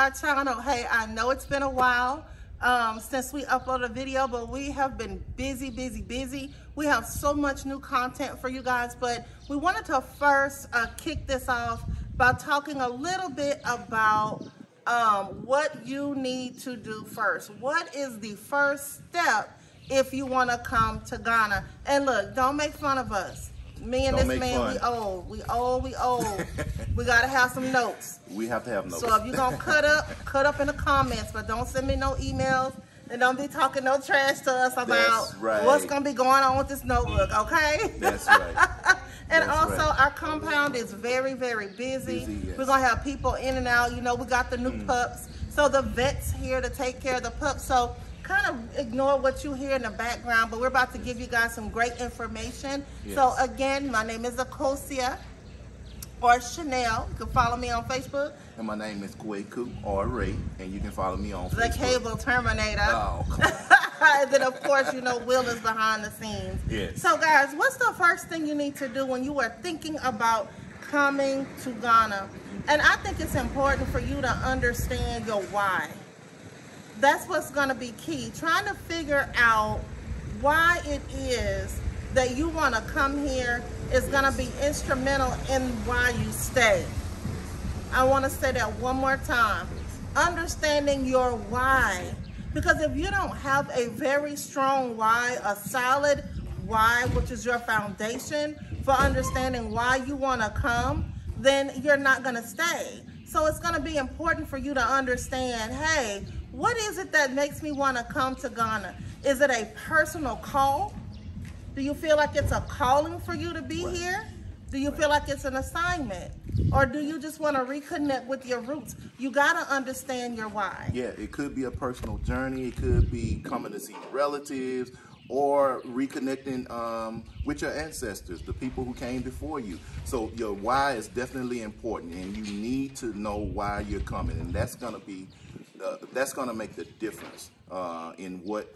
our channel. Hey, I know it's been a while since we uploaded a video, but we have been busy. We have so much new content for you guys, but we wanted to first kick this off by talking a little bit about what you need to do first. What is the first step if you want to come to Ghana? And look, don't make fun of us. Me and this man, we old. We got to have some notes. We have to have notes. So if you're going to cut up in the comments, but don't send me no emails and don't be talking no trash to us about what's going to be going on with this notebook, okay? That's right. And also, our compound is very busy. Yes. We're going to have people in and out. You know, we got the new pups. So the vet's here to take care of the pups. So kind of ignore what you hear in the background, but we're about to give you guys some great information. Yes. So again, my name is Akosia or Chanel. You can follow me on Facebook. And my name is Kweku or Ray, and you can follow me on Facebook. The Cable Terminator. Oh, come on. And then of course, you know, Will is behind the scenes. Yes. So guys, what's the first thing you need to do when you are thinking about coming to Ghana? And I think it's important for you to understand your why. That's what's going to be key. Trying to figure out why it is that you want to come here is going to be instrumental in why you stay. I want to say that one more time. Understanding your why. Because if you don't have a very strong why, a solid why, which is your foundation for understanding why you want to come, then you're not going to stay. So it's going to be important for you to understand, hey, what is it that makes me want to come to Ghana? Is it a personal call? Do you feel like it's a calling for you to be here? Do you feel like it's an assignment? Or do you just want to reconnect with your roots? You got to understand your why. Yeah, it could be a personal journey. It could be coming to see relatives or reconnecting with your ancestors, the people who came before you. So your why is definitely important, and you need to know why you're coming, and that's going to make the difference in what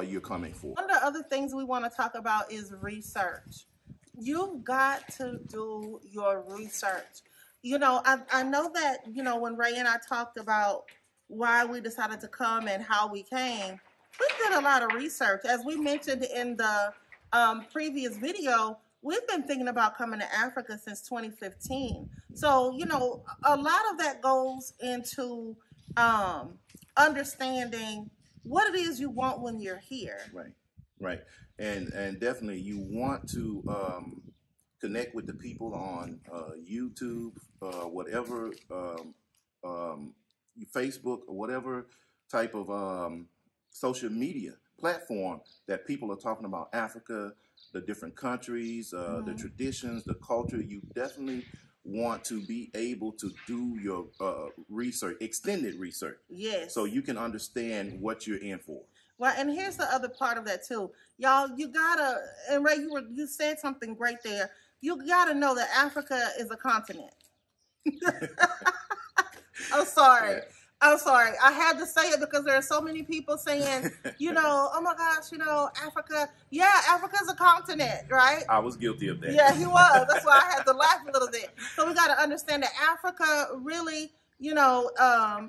you're coming for. One of the other things we want to talk about is research. You've got to do your research. You know, I know that, you know, when Ray and I talked about why we decided to come and how we came, we did a lot of research. As we mentioned in the previous video, we've been thinking about coming to Africa since 2015. So, you know, a lot of that goes into understanding what it is you want when you're here. Right. And definitely you want to connect with the people on YouTube, whatever, Facebook, or whatever type of social media platform that people are talking about Africa, the different countries, the traditions, the culture. You definitely want to be able to do your research, extended research. Yes. So you can understand what you're in for. Well, and here's the other part of that too. Y'all, you gotta, and Ray, you said something great there. You gotta know that Africa is a continent. I'm sorry. Yeah. I'm sorry. I had to say it because there are so many people saying, you know, oh my gosh, you know, Africa. Yeah, Africa's a continent, right? I was guilty of that. Yeah, he was. That's why I had to laugh a little bit. So we got to understand that Africa really, you know,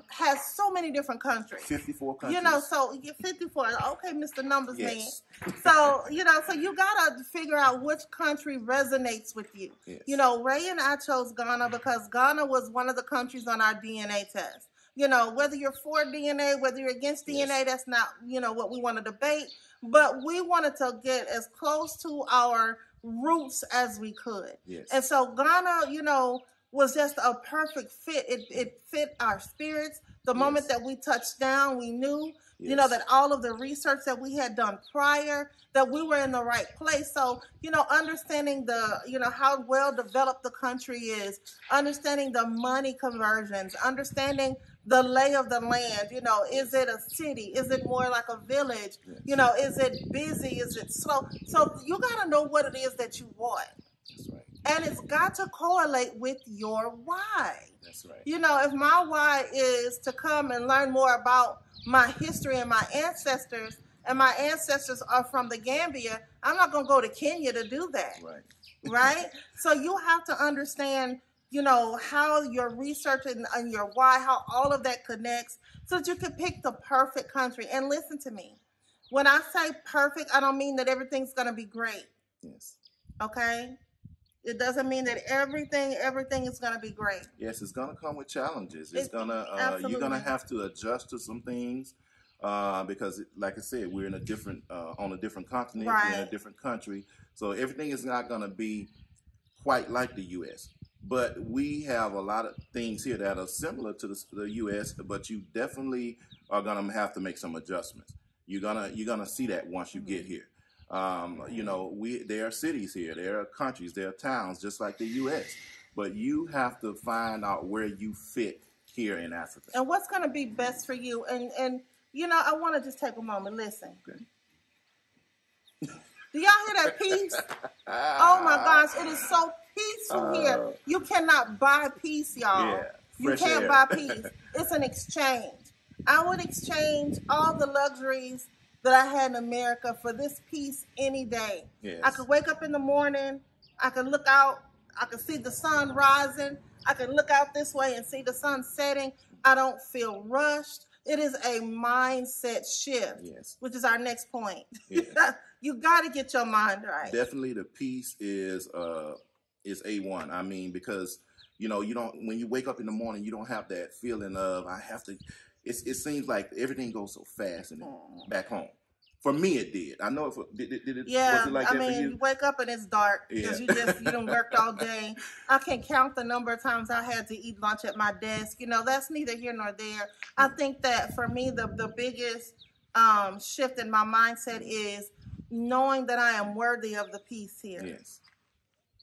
has so many different countries. 54 countries. You know, so 54. Okay, Mr. Numbers Yes. Man. So, you know, so you got to figure out which country resonates with you. Yes. You know, Ray and I chose Ghana because Ghana was one of the countries on our DNA test. You know, whether you're for DNA, whether you're against DNA, that's not, you know, what we want to debate. But we wanted to get as close to our roots as we could. Yes. And so Ghana, you know, was just a perfect fit. It fit our spirits. The moment that we touched down, we knew, you know, that all of the research that we had done prior, that we were in the right place. So, you know, understanding the, you know, how well developed the country is, understanding the money conversions, understanding the lay of the land. You know, is it a city? Is it more like a village? Yes. You know, is it busy? Is it slow? So you got to know what it is that you want. That's right. And it's got to correlate with your why. That's right. You know, if my why is to come and learn more about my history and my ancestors, and my ancestors are from the Gambia, I'm not going to go to Kenya to do that. Right. Right? So you have to understand, you know, how your research and your why, how all of that connects so that you can pick the perfect country. And listen to me. When I say perfect, I don't mean that everything's going to be great. Yes. Okay? It doesn't mean that everything is going to be great. Yes, it's going to come with challenges. It's going to you're going to have to adjust to some things because, like I said, we're in a different on a different continent, Right. we're in a different country, so everything is not going to be quite like the U.S. But we have a lot of things here that are similar to the U.S. But you definitely are going to have to make some adjustments. You're gonna see that once you get here. You know, there are cities here, there are countries, there are towns just like the U.S. But you have to find out where you fit here in Africa and what's going to be best for you. And you know, I want to just take a moment. Listen. Okay. Do y'all hear that peace? Oh my gosh, it is so peaceful here. You cannot buy peace, y'all. Yeah, you can't buy peace. It's an exchange. I would exchange all the luxuries that I had in America for this peace any day. Yes. I could wake up in the morning, I could look out, I could see the sun rising, I could look out this way and see the sun setting. I don't feel rushed. It is a mindset shift, yes, which is our next point. Yes. You got to get your mind right. Definitely the peace is A1. I mean, because, you know, you don't, when you wake up in the morning, you don't have that feeling of, I have to, it seems like everything goes so fast and back home. For me, it did. I know did it, yeah, was it like that for you? You wake up and it's dark because you done worked all day. I can count the number of times I had to eat lunch at my desk. You know, that's neither here nor there. I think that for me, the biggest shift in my mindset is knowing that I am worthy of the peace here. Yes.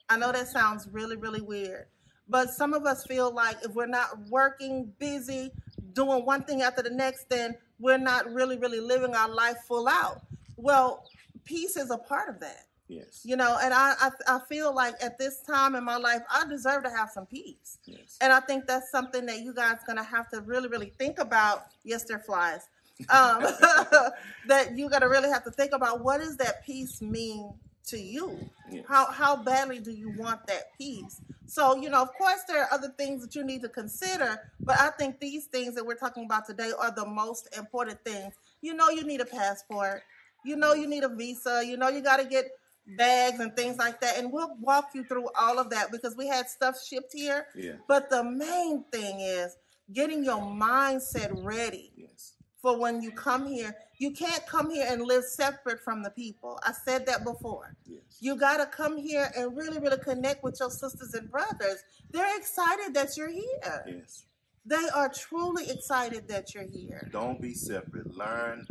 I know that sounds really, really weird, but some of us feel like if we're not working, busy, doing one thing after the next, then we're not really, really living our life full out. Well, peace is a part of that. Yes. You know, and I feel like at this time in my life, I deserve to have some peace. Yes. And I think that's something that you guys are going to have to really, really think about. Yes, they're flies. That you got to really have to think about, what does that peace mean to you? Yes. How badly do you want that peace? So, you know, of course, there are other things that you need to consider, but I think these things that we're talking about today are the most important things. You know, you need a passport. You know, you need a visa. You know, you got to get bags and things like that. And we'll walk you through all of that because we had stuff shipped here. Yeah. But the main thing is getting your mindset ready. Yes. For when you come here. You can't come here and live separate from the people. I said that before. Yes. You got to come here and really, really connect with your sisters and brothers. They're excited that you're here. Yes. They are truly excited that you're here. Don't be separate. Learn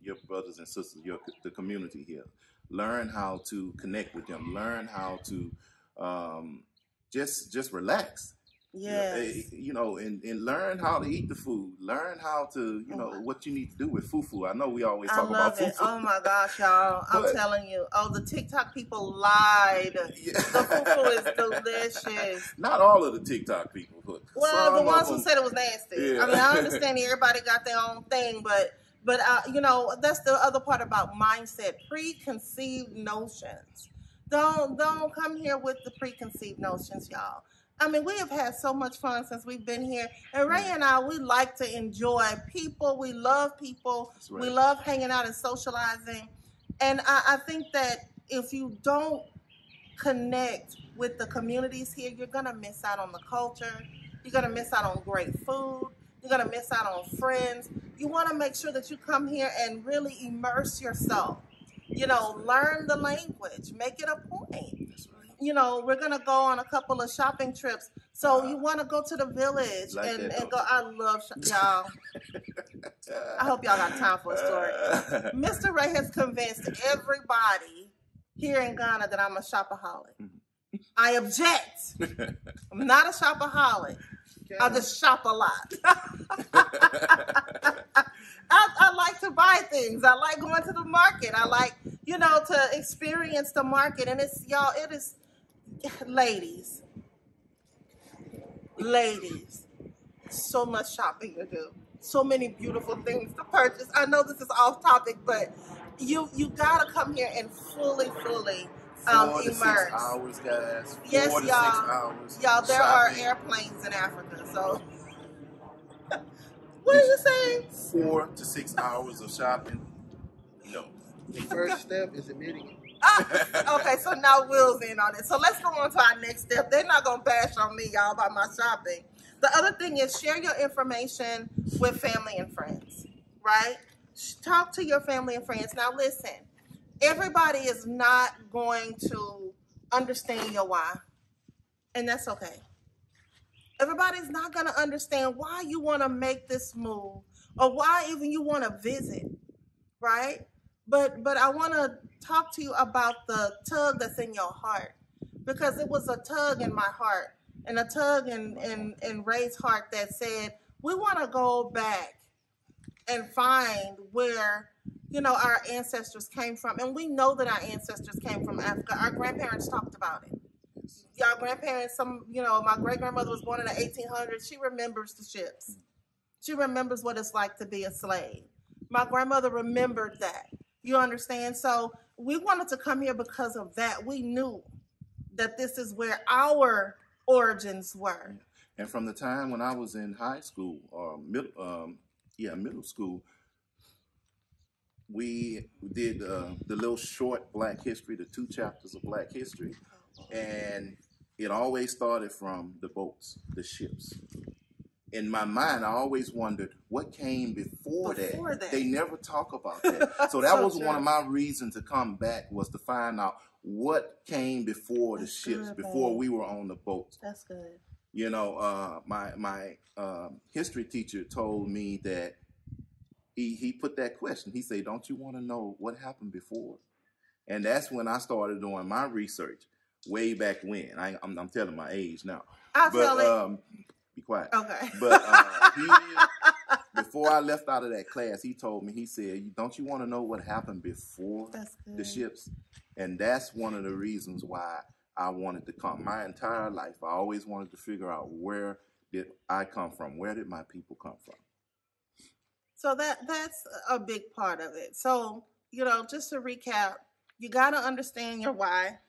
your brothers and sisters, the community here. Learn how to connect with them. Learn how to just relax. Yes. You know, and learn how to eat the food. Learn how to, you know, what you need to do with fufu. I know we always talk about fufu. Oh my gosh, y'all. I'm telling you. Oh, the TikTok people lied. Yeah. The fufu is delicious. Not all of the TikTok people. Well, the ones who said it was nasty. Yeah. I mean, I understand everybody got their own thing, but you know, that's the other part about mindset. Preconceived notions. Don't come here with the preconceived notions, y'all. I mean, we have had so much fun since we've been here. And Ray and I, we like to enjoy people. We love people. That's right. We love hanging out and socializing. And I think that if you don't connect with the communities here, you're going to miss out on the culture. You're going to miss out on great food. You're going to miss out on friends. You want to make sure that you come here and really immerse yourself. You know, learn the language. Make it a point. You know, we're going to go on a couple of shopping trips. So you want to go to the village and go. I love y'all. I hope y'all got time for a story. Mr. Ray has convinced everybody here in Ghana that I'm a shopaholic. I object. I'm not a shopaholic. I just shop a lot. I like to buy things. I like going to the market. I like, you know, to experience the market. And it's, y'all, it is, ladies, so much shopping to do. So many beautiful things to purchase. I know this is off topic, but you gotta come here and fully 4 to 6 immersed. hours, guys. Yes, 4 to 6 y'all. hours. Y'all, there are shopping. airplanes in Africa, so. What are you saying? 4 to 6 hours of shopping. No. The first step is admitting it. Okay, so now Will's in on it. So let's go on to our next step. They're not going to bash on me, y'all, about my shopping. The other thing is share your information with family and friends, right? Talk to your family and friends. Now, listen, everybody is not going to understand your why, and that's okay. Everybody's not going to understand why you want to make this move or why even you want to visit, right? But I want to talk to you about the tug that's in your heart, because it was a tug in my heart and a tug in Ray's heart that said, we want to go back and find where, you know, our ancestors came from. And we know that our ancestors came from Africa. Our grandparents talked about it. Y'all grandparents, my great-grandmother was born in the 1800s. She remembers the ships. She remembers what it's like to be a slave. My grandmother remembered that. You understand? So we wanted to come here because of that. We knew that this is where our origins were. And from the time when I was in high school or middle school, we did the little short Black History, the 2 chapters of Black History, and it always started from the boats, the ships. In my mind, I always wondered what came before that. They never talk about that. So that was one of my reasons to come back, was to find out what came before the ships, before we were on the boats. That's good. You know, my history teacher told me that he put that question. He said, "Don't you want to know what happened before?" And that's when I started doing my research, way back when. I'm telling my age now. Be quiet. Okay. But before I left out of that class, he told me, he said, "Don't you want to know what happened before the ships?" And that's one of the reasons why I wanted to come. My entire life, I always wanted to figure out, where did I come from? Where did my people come from? So that's a big part of it. So, you know, just to recap, you got to understand your why.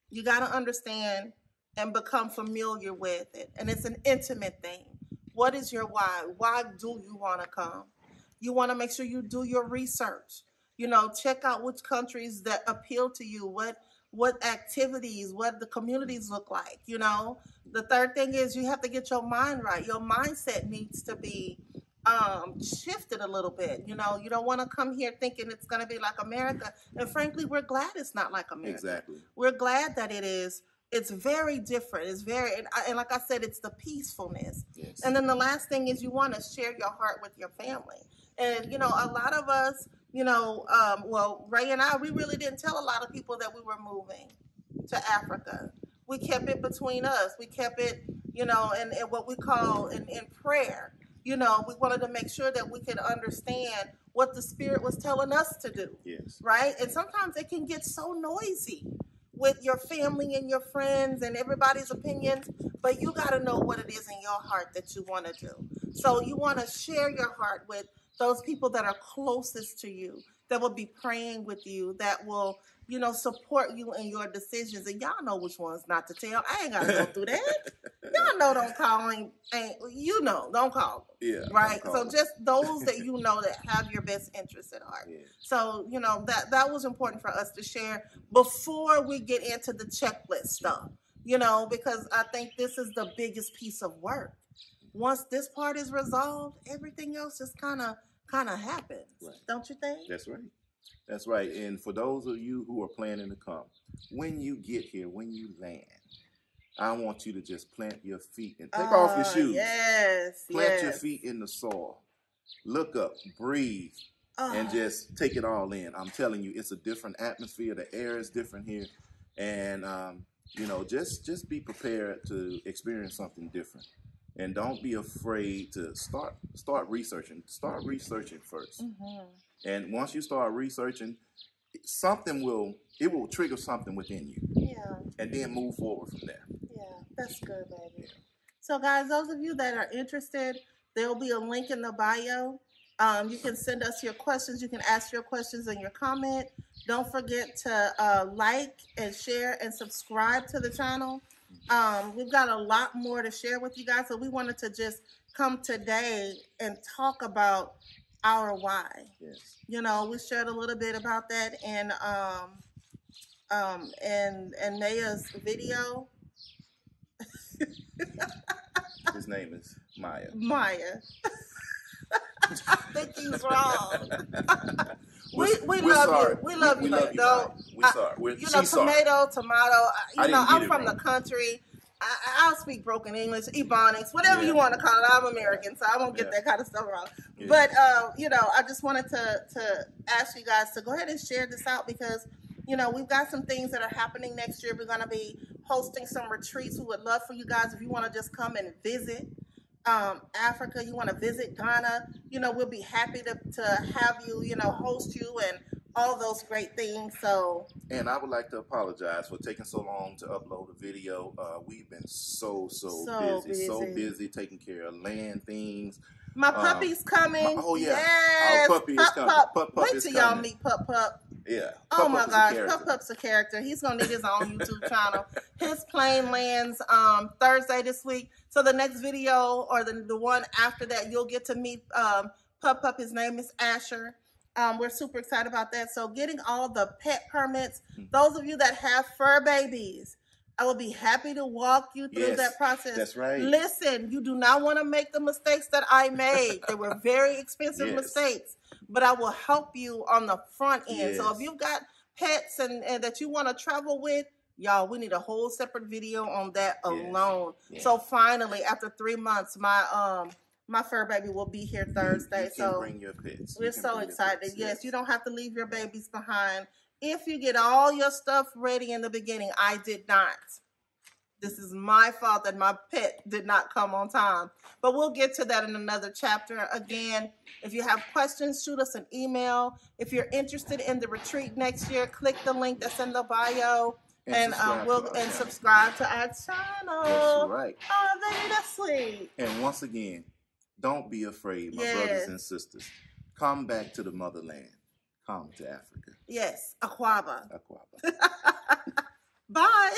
You got to understand and become familiar with it. And it's an intimate thing. What is your why? Why do you want to come? You want to make sure you do your research. You know, check out which countries that appeal to you, what activities, what the communities look like, you know. The third thing is you have to get your mind right. Your mindset needs to be shifted a little bit. You know, you don't want to come here thinking it's going to be like America. And frankly, we're glad it's not like America. Exactly. We're glad that it is. It's very different. It's very, and like I said, it's the peacefulness. Yes. And then the last thing is you want to share your heart with your family. And, you know, a lot of us, you know, well, Ray and I, we really didn't tell a lot of people that we were moving to Africa. We kept it between us. We kept it, you know, in what we call in prayer. You know, we wanted to make sure that we could understand what the Spirit was telling us to do. Yes. Right? And sometimes it can get so noisy with your family and your friends and everybody's opinions, but you got to know what it is in your heart that you want to do. So you want to share your heart with those people that are closest to you, that will be praying with you, that will, you know, support you in your decisions. And y'all know which ones not to tell. I ain't got to go through that. Y'all know don't call him. Don't call them. Yeah. Right? So just those that you know that have your best interests at heart. Yeah. So, you know, that was important for us to share before we get into the checklist stuff, you know, because I think this is the biggest piece of work. Once this part is resolved, everything else just kind of happens. Right. Don't you think? That's right. That's right. And for those of you who are planning to come, when you get here, when you land, I want you to just plant your feet and take off your shoes. Yes. Plant your feet in the soil. Look up, breathe, and just take it all in. I'm telling you, it's a different atmosphere. The air is different here. And, you know, just be prepared to experience something different. And don't be afraid to start researching. Start researching first. Mm-hmm. And once you start researching, it will trigger something within you. Yeah. And then move forward from there. Yeah, that's good, baby. Yeah. So, guys, those of you that are interested, there'll be a link in the bio. You can send us your questions. You can ask your questions in your comment. Don't forget to like and share and subscribe to the channel. We've got a lot more to share with you guys, so we wanted to just come today and talk about our why. Yes. You know, we shared a little bit about that in Maya's video. His name is Maya. Maya. I think he's wrong. We we're love sorry. you. We love you, Maya. though. We're sorry. You know, tomato. You know, I'm from the wrong. country. I'll speak broken English, Ebonics, whatever you want to call it. I'm American, so I won't get that kind of stuff wrong. Yeah. But, you know, I just wanted to ask you guys to go ahead and share this out because, you know, we've got some things that are happening next year. We're going to be hosting some retreats. We would love for you guys, if you want to just come and visit Africa, you want to visit Ghana, you know, we'll be happy to have you, you know, host you and all those great things. So, and I would like to apologize for taking so long to upload a video. We've been so busy taking care of land things. My puppy's coming. Oh yeah, yes. our puppy is coming. Pup Wait is till coming. y'all meet Pup Pup. Yeah. Oh my gosh, Pup Pup's a character. He's gonna need his own YouTube channel. His plane lands Thursday this week. So the next video or the one after that, you'll get to meet Pup Pup. His name is Asher. We're super excited about that. So getting all the pet permits. Those of you that have fur babies, I will be happy to walk you through that process. That's right. Listen, you do not want to make the mistakes that I made. They were very expensive mistakes, but I will help you on the front end. So if you've got pets and that you want to travel with, y'all, we need a whole separate video on that alone. So finally, after 3 months, my fur baby will be here Thursday. You can bring your pets. We're so excited. Yes, you don't have to leave your babies behind. If you get all your stuff ready in the beginning, I did not. This is my fault that my pet did not come on time. But we'll get to that in another chapter. Again, if you have questions, shoot us an email. If you're interested in the retreat next year, click the link that's in the bio. And subscribe to our channel. That's right. Oh, baby, that's sweet. And once again, don't be afraid, my brothers and sisters. Come back to the motherland. Come to Africa. Yes, Akwaaba. Akwaaba. Bye.